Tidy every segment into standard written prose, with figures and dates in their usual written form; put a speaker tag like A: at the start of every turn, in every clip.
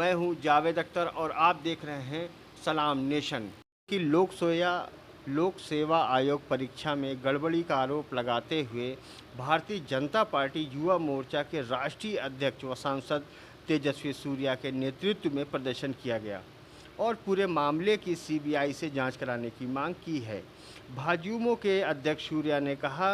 A: मैं हूं जावेद अख्तर और आप देख रहे हैं सलाम नेशन की लोक सेवा आयोग परीक्षा में गड़बड़ी का आरोप लगाते हुए भारतीय जनता पार्टी युवा मोर्चा के राष्ट्रीय अध्यक्ष व सांसद तेजस्वी सूर्या के नेतृत्व में प्रदर्शन किया गया और पूरे मामले की सीबीआई से जांच कराने की मांग की है। भाजयुमो के अध्यक्ष सूर्या ने कहा,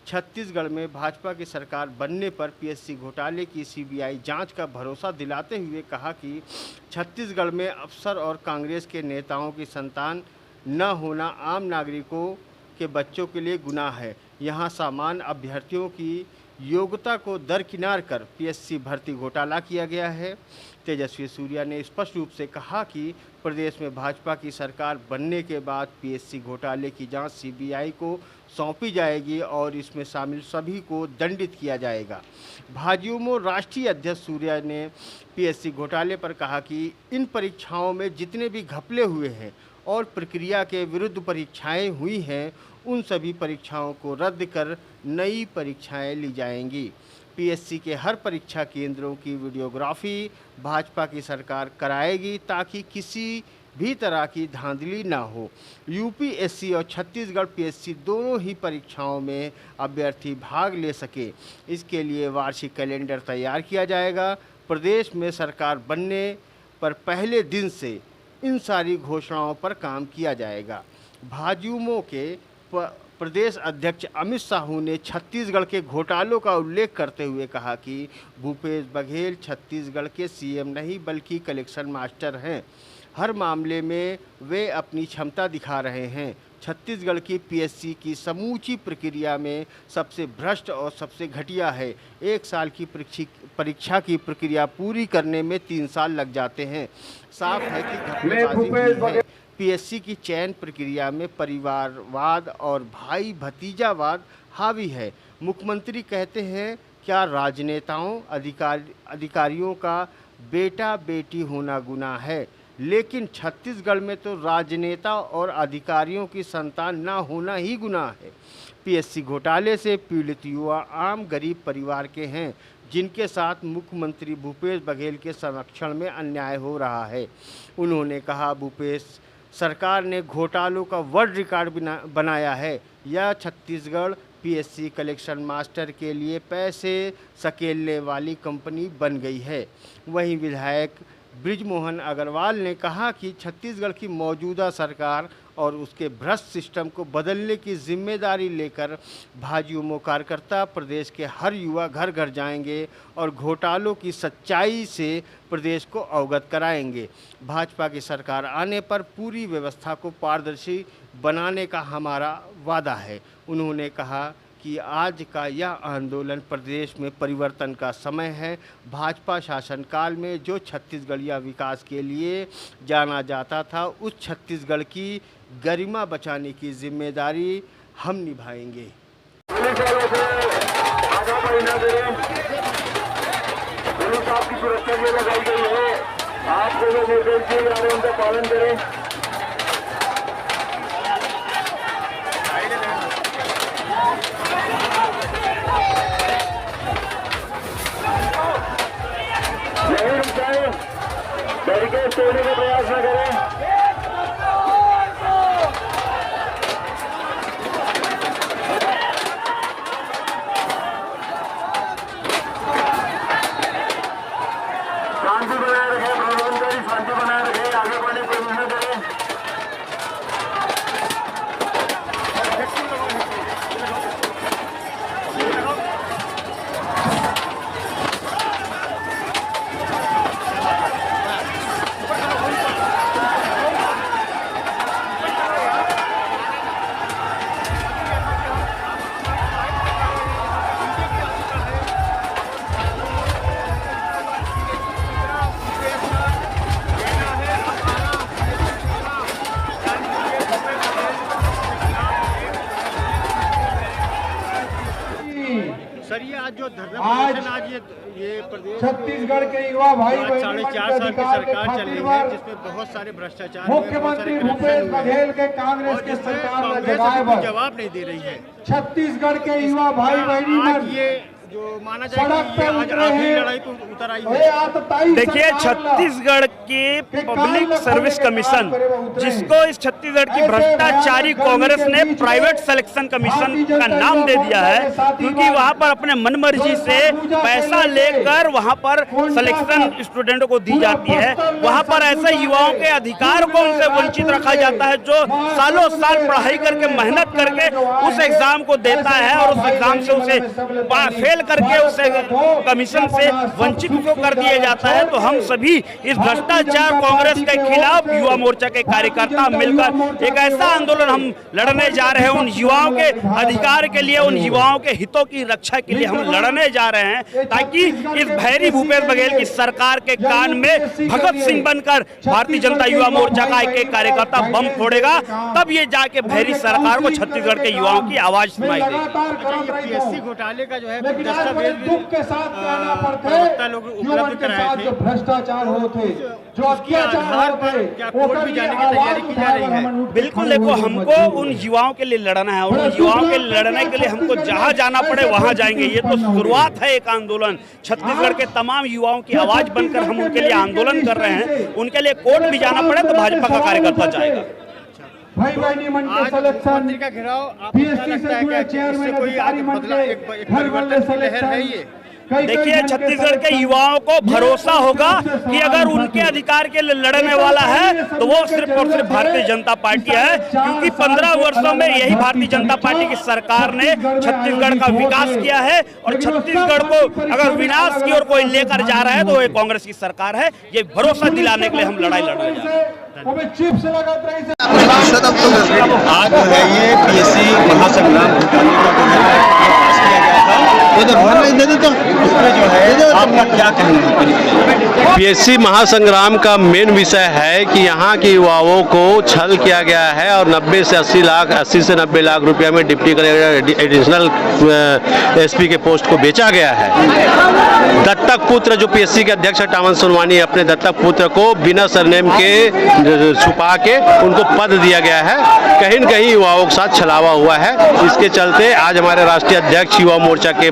A: छत्तीसगढ़ में भाजपा की सरकार बनने पर पीएससी घोटाले की सीबीआई जांच का भरोसा दिलाते हुए कहा कि छत्तीसगढ़ में अफसर और कांग्रेस के नेताओं की संतान न होना आम नागरिकों के बच्चों के लिए गुनाह है। यहाँ सामान्य अभ्यर्थियों की योग्यता को दरकिनार कर पीएससी भर्ती घोटाला किया गया है। तेजस्वी सूर्या ने स्पष्ट रूप से कहा कि प्रदेश में भाजपा की सरकार बनने के बाद पीएससी घोटाले की जांच सीबीआई को सौंपी जाएगी और इसमें शामिल सभी को दंडित किया जाएगा। भाजयुमो राष्ट्रीय अध्यक्ष सूर्या ने पीएससी घोटाले पर कहा कि इन परीक्षाओं में जितने भी घपले हुए हैं और प्रक्रिया के विरुद्ध परीक्षाएं हुई हैं, उन सभी परीक्षाओं को रद्द कर नई परीक्षाएं ली जाएंगी। पीएससी के हर परीक्षा केंद्रों की वीडियोग्राफी भाजपा की सरकार कराएगी ताकि किसी भी तरह की धांधली ना हो। यूपीएससी और छत्तीसगढ़ पीएससी दोनों ही परीक्षाओं में अभ्यर्थी भाग ले सके, इसके लिए वार्षिक कैलेंडर तैयार किया जाएगा। प्रदेश में सरकार बनने पर पहले दिन से इन सारी घोषणाओं पर काम किया जाएगा। भाजयुमो के प्रदेश अध्यक्ष अमित साहू ने छत्तीसगढ़ के घोटालों का उल्लेख करते हुए कहा कि भूपेश बघेल छत्तीसगढ़ के सीएम नहीं बल्कि कलेक्शन मास्टर हैं। हर मामले में वे अपनी क्षमता दिखा रहे हैं। छत्तीसगढ़ की पीएससी की समूची प्रक्रिया में सबसे भ्रष्ट और सबसे घटिया है। 1 साल की परीक्षा की प्रक्रिया पूरी करने में 3 साल लग जाते हैं। साफ है कि घपलेबाजी हुई है। पीएससी की चयन प्रक्रिया में परिवारवाद और भाई भतीजावाद हावी है। मुख्यमंत्री कहते हैं, क्या राजनेताओं अधिकारियों का बेटा बेटी होना गुनाह है? लेकिन छत्तीसगढ़ में तो राजनेता और अधिकारियों की संतान ना होना ही गुनाह है। पीएससी घोटाले से पीड़ित युवा आम गरीब परिवार के हैं, जिनके साथ मुख्यमंत्री भूपेश बघेल के संरक्षण में अन्याय हो रहा है। उन्होंने कहा, भूपेश सरकार ने घोटालों का वर्ल्ड रिकॉर्ड बनाया है। यह छत्तीसगढ़ पीएससी कलेक्शन मास्टर के लिए पैसे सकेलने वाली कंपनी बन गई है। वहीं विधायक बृजमोहन अग्रवाल ने कहा कि छत्तीसगढ़ की मौजूदा सरकार और उसके भ्रष्ट सिस्टम को बदलने की जिम्मेदारी लेकर भाजयुमो कार्यकर्ता प्रदेश के हर युवा घर घर जाएंगे और घोटालों की सच्चाई से प्रदेश को अवगत कराएंगे। भाजपा की सरकार आने पर पूरी व्यवस्था को पारदर्शी बनाने का हमारा वादा है। उन्होंने कहा कि आज का यह आंदोलन प्रदेश में परिवर्तन का समय है। भाजपा शासनकाल में जो छत्तीसगढ़िया विकास के लिए जाना जाता था, उस छत्तीसगढ़ की गरिमा बचाने की जिम्मेदारी हम निभाएंगे।
B: पुलिस आपकी सुरक्षा में लगाई गई है। आपको जो निर्देश दिए जा रहे हैं उनका पालन करें। नहीं रुकाएं, बैरिकेड तोड़ने का प्रयास न करें। शांति बनाए रखें, प्रबंधकारी शांति बनाए रखें, आगे बढ़ने की कोशिश न करें।
A: सर, ये आज जो धरना प्रदर्शन आज ये प्रदेश
C: छत्तीसगढ़ के युवा भाई बहन
A: 4.5 साल की सरकार चल रही है, जिसमें बहुत सारे भ्रष्टाचार,
C: मुख्यमंत्री भूपेश बघेल के कांग्रेस के सरकार
A: जवाब नहीं दे रही है।
C: छत्तीसगढ़ के युवा भाई बहनी
A: आज जो माना जाए
C: सड़क
A: कि
C: पे
A: आज
C: उतरे
A: आखिरी
C: हैं।
A: लड़ाई तो उतर आई
C: ये
A: है।
C: आता 23
D: देखिए,
C: सरकार
D: छत्तीसगढ़ के पब्लिक सर्विस कमीशन, जिसको इस छत्तीसगढ़ की भ्रष्टाचारी कांग्रेस ने प्राइवेट सिलेक्शन कमीशन का नाम दे दिया है, क्योंकि वहां पर अपने मनमर्जी से पैसा लेकर वहां पर सिलेक्शन स्टूडेंटों को दी जाती है। वहां पर ऐसे युवाओं के अधिकार को उनसे वंचित रखा जाता है जो सालों साल पढ़ाई करके मेहनत करके उस एग्जाम को देता है और उस एग्जाम से उसे फेल करके उसे कमीशन से वंचित को कर दिया जाता है। तो हम सभी इस भ्रष्टाचार कांग्रेस के खिलाफ युवा मोर्चा के कार्यकर्ता मिलकर एक ऐसा आंदोलन हम लड़ने जा रहे हैं, उन युवाओं के अधिकार के लिए, उन युवाओं के हितों की रक्षा के लिए हम लड़ने जा रहे हैं, ताकि इस भैरी भूपेश बघेल की सरकार के कान में भगत सिंह बनकर भारतीय जनता युवा मोर्चा का एक कार्यकर्ता बम फोड़ेगा, तब ये जाके भैरी सरकार को छत्तीसगढ़ के युवाओं की आवाज सुनाई देगी।
A: पीएससी घोटाले का जो है
C: लेकिन आज
A: दस्तावेज
C: बड़े
A: भी
C: दुख के साथ कहना पड़ता
A: प्रवक्ता
C: है
A: लोग
C: युवा
A: उपलब्ध
C: के
A: कराए
C: साथ
A: थे।
C: जो भ्रष्टाचार होते, जो
A: उसके आधार
C: अत्याचार
A: पर
C: होते,
A: क्या कोर्ट भी जाने की तैयारी की जा रही है?
D: बिल्कुल, देखो, हमको उन युवाओं के लिए लड़ना है और उन युवाओं के लड़ने के लिए हमको जहां जाना पड़े वहां जाएंगे। ये तो शुरुआत है एक आंदोलन। छत्तीसगढ़ के तमाम युवाओं की आवाज बनकर हम उनके लिए आंदोलन कर रहे हैं। उनके लिए कोर्ट भी जाना पड़े तो भाजपा का कार्यकर्ता जाएगा।
C: भाई बहनी मन के
A: आज
C: सिलेक्शन,
A: मंत्री का घेराव आपको क्या
C: पीएससी
A: लगता
C: से
A: है
C: जुड़े
A: कि
C: चेयरमैन
A: इससे कोई आज
C: अधिकारी मन
A: बदला
C: के
A: एक
C: घर वाले
A: परिवर्तन की लहर है ये?
D: देखिए, छत्तीसगढ़ के युवाओं को भरोसा होगा कि अगर उनके अधिकार के लिए लड़ने वाला है तो वो सिर्फ और सिर्फ भारतीय जनता पार्टी है, क्योंकि 15 वर्षों में यही भारतीय जनता पार्टी की सरकार ने छत्तीसगढ़ का विकास किया है और छत्तीसगढ़ को अगर विनाश की ओर कोई लेकर जा रहा है तो वो कांग्रेस की सरकार है। ये भरोसा दिलाने के लिए हम लड़ाई लड़ रहे हैं।
C: चिप्स लगात रही से
E: आज जो है ये पीएससी महासंग्राम उसमें जो है आपका क्या कहना है?
F: पीएससी महासंग्राम का मेन विषय है कि यहाँ के युवाओं को छल किया गया है और 80 से 90 लाख रुपया में डिप्टी कलेक्टर एडिशनल एसपी के पोस्ट को बेचा गया है। दत्तक पुत्र जो पीएससी के अध्यक्ष है टावन सोनवानी, अपने दत्तक पुत्र को बिना सरनेम के छुपा के उनको पद दिया गया है। कहीं न कहीं युवाओं के साथ छलावा हुआ है। इसके चलते आज हमारे राष्ट्रीय अध्यक्ष युवा मोर्चा के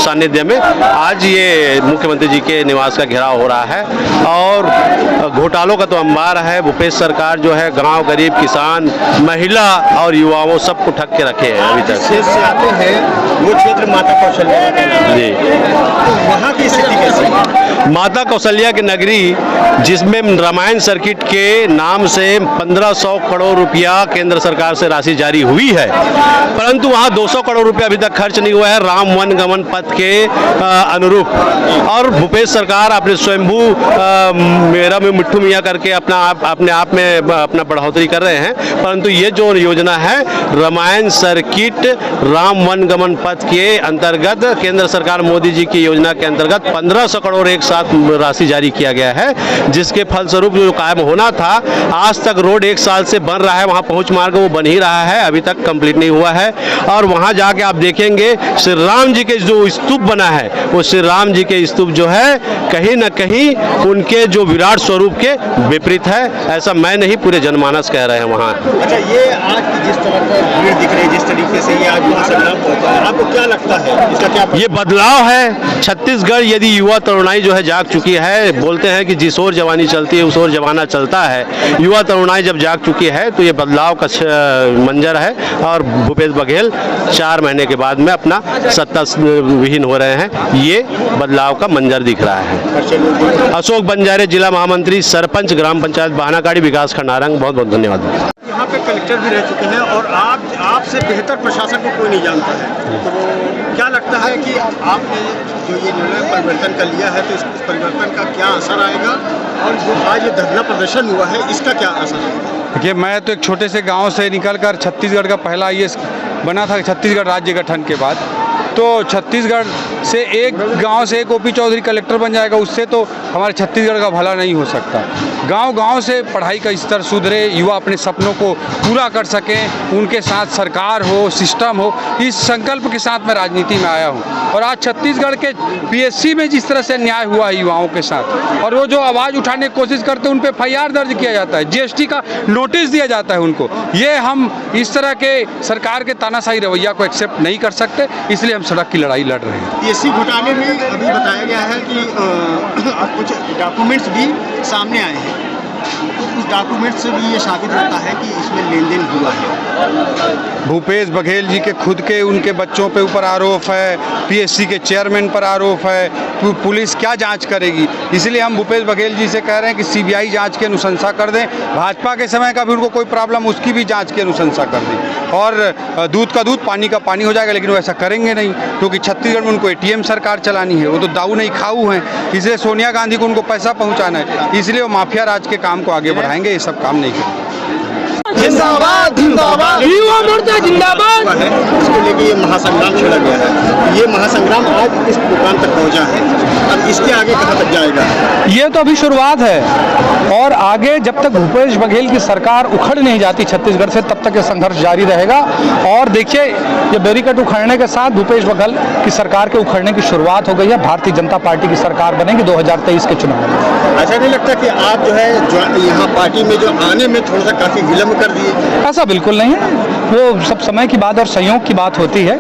F: सानिध्य में आज ये मुख्यमंत्री जी के निवास का घेराव हो रहा है और घोटालों का तो अंबार है। भूपेश सरकार जो है गांव, गरीब, किसान, महिला और युवाओं सबको ठग के रखे हैं अभी तक।
E: शेष से आते हैं वो क्षेत्र माता कौशल्या
F: जी,
E: तो वहाँ की स्थिति कैसी है?
F: माता कौशल्या की नगरी, जिसमें रामायण सर्किट के नाम से 1500 करोड़ रुपया केंद्र सरकार से राशि जारी हुई है, परंतु वहाँ 200 करोड़ रुपया अभी तक खर्च नहीं हुआ है राम वन गमन पथ के अनुरूप। और भूपेश सरकार अपने स्वयंभू मेरा में मिट्ठू मियाँ करके अपने आप में अपना बढ़ोतरी कर रहे हैं, परंतु ये जो योजना है रामायण सर्किट राम वन गमन पथ के अंतर्गत केंद्र सरकार मोदी जी की योजना के अंतर्गत 1500 करोड़ एक साथ राशि जारी किया गया है, जिसके फलस्वरूप जो कायम होना था, आज तक रोड 1 साल से बन रहा है, वहाँ पहुँच मार्ग वो बन ही रहा है, अभी तक कंप्लीट नहीं हुआ है। और वहाँ जाके आप देखेंगे श्री राम जी के जो स्तूप बना है, वो श्री राम जी के स्तूप जो है कहीं न कहीं उनके जो विराट स्वरूप के विपरीत है। ऐसा मैं नहीं, पूरे जनमानस कह रहे हैं वहाँ।
E: अच्छा, ये आज की जिस तरह का भीड़ दिख रही है, जिस तरीके से ये आज महासंग्राम पहुंचा है, आपको क्या लगता है इसका क्या?
F: ये बदलाव है। छत्तीसगढ़ यदि युवा तरुणाई जो है जाग चुकी है, बोलते हैं कि जिस ओर जवानी चलती है उस ओर जमाना चलता है। युवा तरुणाई जब जाग चुकी है तो ये बदलाव का मंजर है और भूपेश बघेल 4 महीने के बाद में अपना सत्ता विहीन हो रहे हैं। ये बदलाव का मंजर दिख रहा है। अशोक बंजारे, जिला महामंत्री, सरपंच, ग्राम पंचायत बहानागाड़ी, विकास खंड नारंग। बहुत बहुत धन्यवाद।
E: यहाँ पे कलेक्टर भी रह चुके हैं और आपसे बेहतर प्रशासन को कोई नहीं जानता है, तो क्या लगता है कि आपने जो ये निर्णय परिवर्तन कर लिया है तो इस परिवर्तन का क्या असर आएगा और जो आज ये धरना प्रदर्शन हुआ है इसका क्या असर आएगा?
G: देखिए, मैं तो एक छोटे से गांव से निकलकर छत्तीसगढ़ का पहला आईएएस बना था छत्तीसगढ़ राज्य गठन के बाद। तो छत्तीसगढ़ से एक गांव से एक ओपी चौधरी कलेक्टर बन जाएगा, उससे तो हमारे छत्तीसगढ़ का भला नहीं हो सकता। गांव-गांव से पढ़ाई का स्तर सुधरे, युवा अपने सपनों को पूरा कर सकें, उनके साथ सरकार हो, सिस्टम हो, इस संकल्प के साथ मैं राजनीति में आया हूं। और आज छत्तीसगढ़ के पीएससी में जिस तरह से अन्याय हुआ है युवाओं के साथ, और वो जो आवाज़ उठाने की कोशिश करते हैं उन पर FIR दर्ज किया जाता है, GST का नोटिस दिया जाता है उनको। ये हम इस तरह के सरकार के तानाशाही रवैया को एक्सेप्ट नहीं कर सकते, इसलिए हम सड़क की लड़ाई लड़ रहे हैं।
E: पीएससी घोटाले में अभी बताया गया है कि कुछ डॉक्यूमेंट्स भी सामने आए हैं, तो उस डॉक्यूमेंट से भी ये साबित होता है कि इसमें लेन देन हुआ है।
G: भूपेश बघेल जी के खुद के उनके बच्चों पे ऊपर आरोप है, पीएससी के चेयरमैन पर आरोप है, तो पुलिस क्या जांच करेगी? इसलिए हम भूपेश बघेल जी से कह रहे हैं कि सीबीआई जांच की अनुशंसा कर दें। भाजपा के समय का भी उनको कोई प्रॉब्लम, उसकी भी जांच की अनुशंसा कर दें, और दूध का दूध पानी का पानी हो जाएगा। लेकिन वो ऐसा करेंगे नहीं, क्योंकि छत्तीसगढ़ में उनको एटीएम सरकार चलानी है, वो तो दाऊ नहीं खाऊ हैं। इसलिए सोनिया गांधी को उनको पैसा पहुँचाना है, इसलिए वो माफिया राज के काम को आगे बढ़ाएंगे, ये सब काम नहीं करेंगे।
E: जिंदाबाद जिंदाबाद युवा मोर्चा जिंदाबाद है, इसको लेके ये महासंग्राम छेड़ा गया है। ये महासंग्राम आज इस मुकाम तक पहुंचा है, अब इसके आगे कहां तक जाएगा?
H: ये तो अभी शुरुआत है, और आगे जब तक भूपेश बघेल की सरकार उखड़ नहीं जाती छत्तीसगढ़ से, तब तक ये संघर्ष जारी रहेगा। और देखिए, ये बैरिकेड उखड़ने के साथ भूपेश बघेल की सरकार के उखड़ने की शुरुआत हो गई है। भारतीय जनता पार्टी की सरकार बनेगी 2023 के चुनाव में।
E: ऐसा नहीं लगता कि आप जो है यहाँ पार्टी में जो आने में थोड़ा सा काफी विलम्ब कर दिए?
H: ऐसा बिल्कुल नहीं है, वो सब समय की बात और संयोग की बात होती है।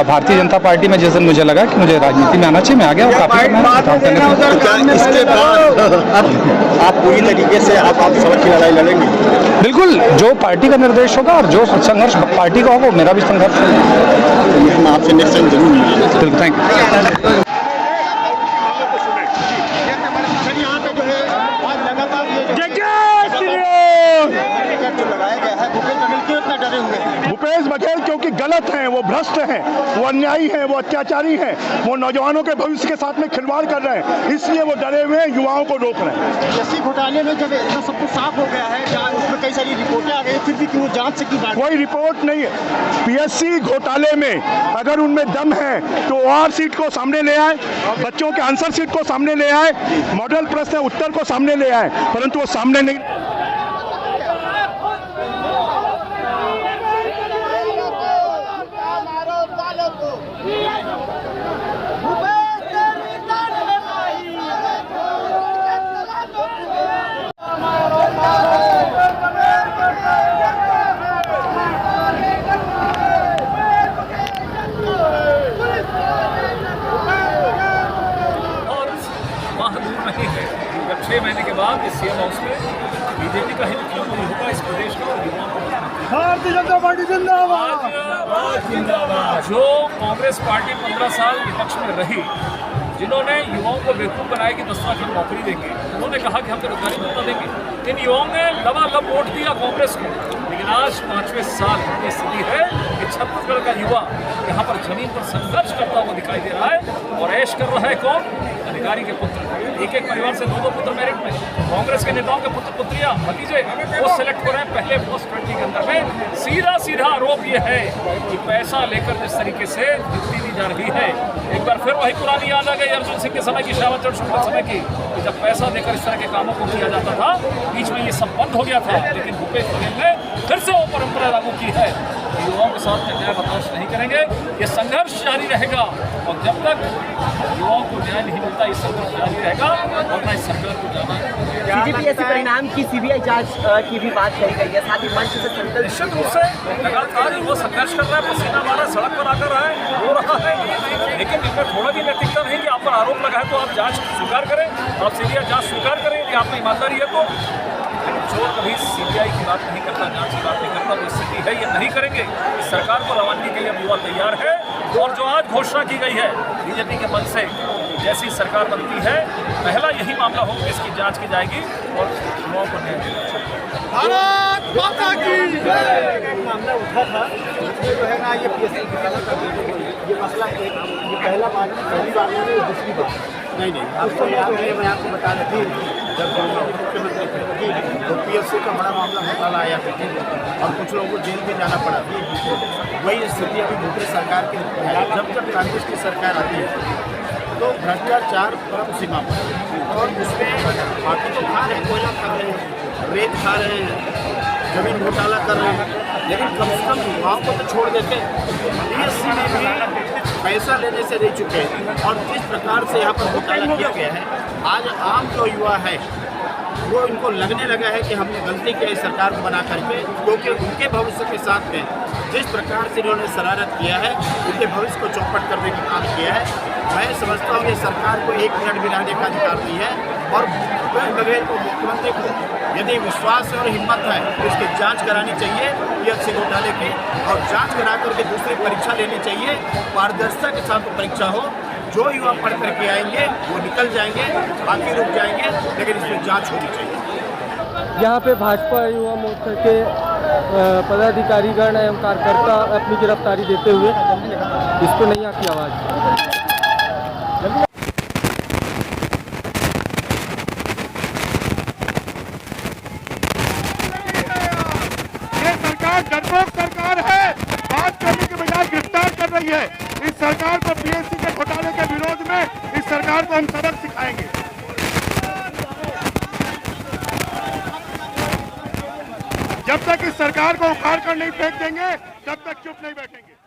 H: भारतीय जनता पार्टी में जिस दिन मुझे लगा कि मुझे राजनीति में आना चाहिए, मैं आ गया।
E: इसके बाद अब आप पूरी तरीके से आप सड़क की लड़ाई लड़ेंगे?
H: बिल्कुल, जो पार्टी का निर्देश होगा और जो संघर्ष पार्टी का होगा, मेरा भी संघर्ष है।
E: हम आपसे नेक्स्ट टाइम जरूर मिलेंगे।
H: बिल्कुल, थैंक यू।
I: भूपेश बघेल क्योंकि गलत हैं, वो भ्रष्ट हैं, वो अन्यायी हैं, वो अत्याचारी हैं, वो नौजवानों के भविष्य के साथ में खिलवाड़ कर रहे हैं, इसलिए वो डरे हुए हैं, युवाओं को रोक रहे हैं।
E: पीएससी घोटाले में जब इतना सब कुछ साफ हो गया है, उसमें कई सारी रिपोर्टें आ गई, फिर भी क्यों जांच से की बात?
I: कोई रिपोर्ट नहीं है। पीएससी घोटाले में अगर उनमें दम है तो ओआर सीट को सामने ले आए, बच्चों के आंसर सीट को सामने ले आए, मॉडल प्रश्न उत्तर को सामने ले आए, परंतु वो सामने नहीं।
J: जब 6 महीने के बाद इस सीएम हाउस में बीजेपी का ही मुख्यमंत्री होगा इस प्रदेश का,
C: भारतीय जनता पार्टी जिंदाबाद।
J: जो कांग्रेस पार्टी 15 साल विपक्ष में रही, जिन्होंने युवाओं को बेवकूफ़ बनाया कि 10 लाख की नौकरी देंगे, उन्होंने कहा कि हम बेरोजगारी भत्ता देंगे, इन युवाओं ने लबालब वोट दिया कांग्रेस को। लेकिन आज 5वें साल की स्थिति है कि छत्तीसगढ़ का युवा यहाँ पर जमीन पर संघर्ष करता हुआ दिखाई दे रहा है, और ऐश कर रहा है कौन? अधिकारी के पुत्र। एक एक परिवार से 2-2 पुत्र मेरिट में, कांग्रेस के नेताओं के पुत्र पुत्रियां भतीजे वो सिलेक्ट हो रहे हैं पहले +20 के अंदर में। सीधा आरोप ये है कि पैसा लेकर जिस तरीके से नियुक्ति दी जा रही है, एक बार फिर वही पुरानी याद आ गई अर्जुन सिंह के समय की, श्यामल चंद्र शुक्ल समय की, कि जब पैसा देकर इस तरह के कामों को किया जाता था, बीच में ये सब बंद हो गया था। लेकिन भूपेश बघेल ने फिर से वो परंपरा लागू की है। युवाओं के साथ न्याय बर्दाश्त नहीं करेंगे, ये संघर्ष जारी रहेगा, और जब तक युवाओं को न्याय नहीं मिलता ये संघर्ष जारी रहेगा, वरना इस सरकार को जाना है।
K: सीजीपीएससी परिणाम की सीबीआई जांच की भी बात कही गई है, साथ ही मंच से संकल्प।
J: निश्चित रूप से लगातार वो संघर्ष कर रहा है, पसीना मारा, सड़क पर आकर रहा है, रो रहा है, लेकिन इनमें थोड़ा भी नैतिकता नहीं कि आप पर आरोप लगा है तो आप जांच स्वीकार करें, आप सीबीआई जांच स्वीकार करें, यदि आप में ईमानदारी है तो। जो कभी सीबीआई की बात नहीं करता, जांच की बात नहीं करता, वो स्थिति है, ये नहीं करेंगे। इस सरकार को रवानगी के लिए अब युवा तैयार है, और जो आज घोषणा की गई है बीजेपी के मंच से, जैसी सरकार बनती है पहला यही मामला होगा, इसकी जांच की जाएगी और युवाओं को न्याय दिया जाएगा।
E: भारत माता की
A: मामला उठा था, इसमें जो है ना ये पीएससी घोटाला का ये मसला, ये पहली बार नहीं, दूसरी बार नहीं। मैं आपको बता रही थी, जब मुख्यमंत्री थे तो पीएससी का बड़ा मामला घोटाला आया था और कुछ लोगों को जेल में जाना पड़ा। वही स्थिति अभी भूपेश सरकार की, जब कांग्रेस की सरकार आती है तो भ्रष्टाचार परम सीमा पर, और उसमें बाकी तो खा रहे हैं, कोयला खा रहे हैं, रेत खा रहे हैं, जमीन घोटाला कर रहे हैं, लेकिन कम से कम युवाओं को तो छोड़ देते। पीएससी में भी पैसा लेने से रह चुके हैं, और जिस प्रकार से यहाँ पर घोटाला किया गया है, आज आम जो युवा है
L: वो इनको लगने लगा है कि हमने गलती की है इस सरकार को बना करके, क्योंकि उनके भविष्य के साथ में जिस प्रकार से इन्होंने शरारत किया है, उनके भविष्य को चौपट करने का काम किया है। मैं समझता हूँ कि सरकार को 1 मिनट भी रहने का अधिकार नहीं है और भूपेश बघेल को, मुख्यमंत्री को यदि विश्वास और हिम्मत है तो इसकी जांच करानी चाहिए पीएससी घोटाले की, और जांच करा करके दूसरी परीक्षा लेनी चाहिए। पारदर्शिता के साथ परीक्षा हो, जो युवा पढ़ करके आएंगे वो निकल जाएंगे, बाकी रुक जाएंगे, लेकिन इसमें जांच होनी चाहिए।
C: यहाँ पे भाजपा युवा मोर्चा के पदाधिकारीगण एवं कार्यकर्ता अपनी गिरफ्तारी देते हुए, इस पर नहीं आती आवाज़।
I: डरपोक सरकार है, बात करने के बजाय गिरफ्तार कर रही है। इस सरकार को पीएससी के घोटाले के विरोध में इस सरकार को हम सबक सिखाएंगे। जब तक इस सरकार को उखाड़ कर नहीं फेंक देंगे तब तक चुप नहीं बैठेंगे।